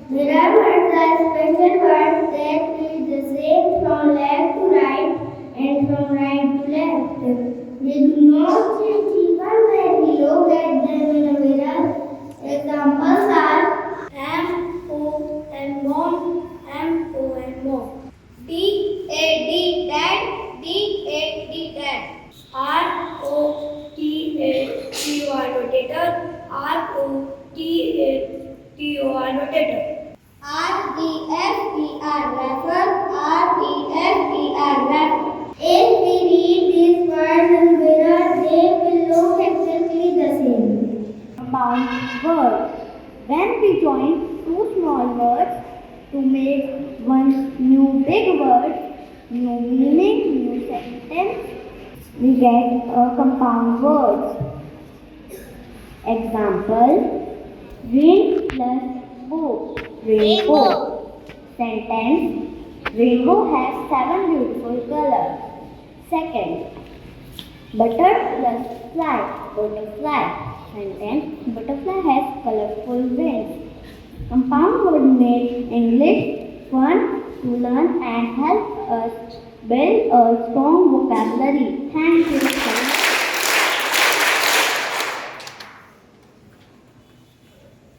Mirror words are special words that read the same from left to right and from right to left. They do not change even when we look at them in a mirror. Examples are M, O, and mom, M, O, and mom. D, A, D, dad, D, A, D, dad. R, O, T, A, T, O, annotator, R, O, T, A, T, O, annotator. R, D, F, E, R, refer, R, D, F, E, R, refer. If we read these words in mirror, they will look exactly the same. Compound words. When we join two small words to make one new big word, new meaning, new sentence, we get a compound word. Example, rain plus bow, rainbow. Sentence, rainbow has 7 beautiful colors. Second, butter plus fly, butterfly. Sentence, butterfly has colorful wings. Compound word make English fun to learn and help us build a strong vocabulary. Thank you.